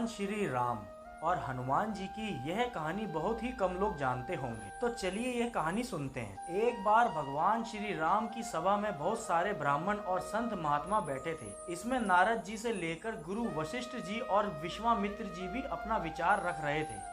भगवान श्री राम और हनुमान जी की यह कहानी बहुत ही कम लोग जानते होंगे, तो चलिए यह कहानी सुनते हैं। एक बार भगवान श्री राम की सभा में बहुत सारे ब्राह्मण और संत महात्मा बैठे थे। इसमें नारद जी से लेकर गुरु वशिष्ठ जी और विश्वामित्र जी भी अपना विचार रख रहे थे।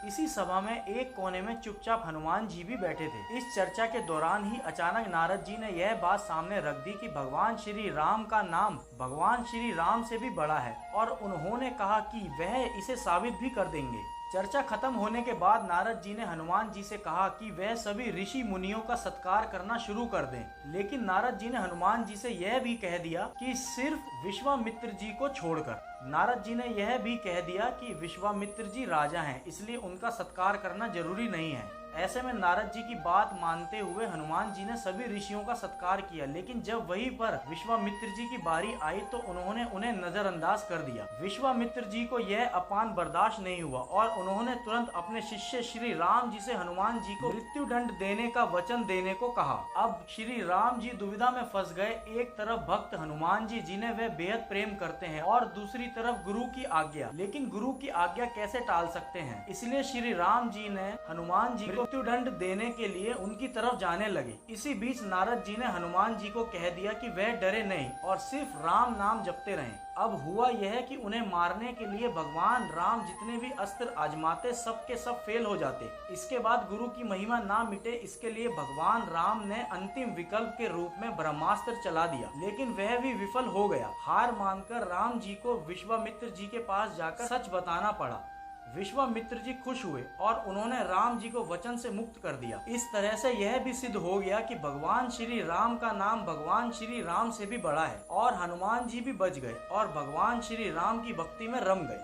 इसी सभा में एक कोने में चुपचाप हनुमान जी भी बैठे थे। इस चर्चा के दौरान ही अचानक नारद जी ने यह बात सामने रख दी कि भगवान श्री राम का नाम भगवान श्री राम से भी बड़ा है, और उन्होंने कहा कि वह इसे साबित भी कर देंगे। चर्चा खत्म होने के बाद नारद जी ने हनुमान जी से कहा कि वह सभी ऋषि मुनियों का सत्कार करना शुरू कर दें। लेकिन नारद जी ने हनुमान जी से यह भी कह दिया कि सिर्फ विश्वामित्र जी को छोड़कर। नारद जी ने यह भी कह दिया कि विश्वामित्र जी राजा हैं, इसलिए उनका सत्कार करना जरूरी नहीं है। ऐसे में नारद जी की बात मानते हुए हनुमान जी ने सभी ऋषियों का सत्कार किया। लेकिन जब वहीं पर विश्वामित्र जी की बारी आई तो उन्होंने उन्हें नजरअंदाज कर दिया। विश्वामित्र जी को यह अपमान बर्दाश्त नहीं हुआ और उन्होंने तुरंत अपने शिष्य श्री राम जी से हनुमान जी को मृत्यु दंड देने का वचन देने को कहा। अब श्री राम जी दुविधा में फंस गए। एक तरफ भक्त हनुमान जी जिन्हें वे बेहद प्रेम करते हैं, और दूसरी तरफ गुरु की आज्ञा। लेकिन गुरु की आज्ञा कैसे टाल सकते हैं, इसलिए श्री राम जी ने हनुमान जी मृत्यु दंड देने के लिए उनकी तरफ जाने लगे। इसी बीच नारद जी ने हनुमान जी को कह दिया कि वह डरे नहीं और सिर्फ राम नाम जपते रहें। अब हुआ यह कि उन्हें मारने के लिए भगवान राम जितने भी अस्त्र आजमाते सब के सब फेल हो जाते। इसके बाद गुरु की महिमा ना मिटे, इसके लिए भगवान राम ने अंतिम विकल्प के रूप में ब्रह्मास्त्र चला दिया, लेकिन वह भी विफल हो गया। हार मानकर राम जी को विश्वामित्र जी के पास जाकर सच बताना पड़ा। विश्वामित्र जी खुश हुए और उन्होंने राम जी को वचन से मुक्त कर दिया। इस तरह से यह भी सिद्ध हो गया कि भगवान श्री राम का नाम भगवान श्री राम से भी बड़ा है, और हनुमान जी भी बच गए और भगवान श्री राम की भक्ति में रम गए।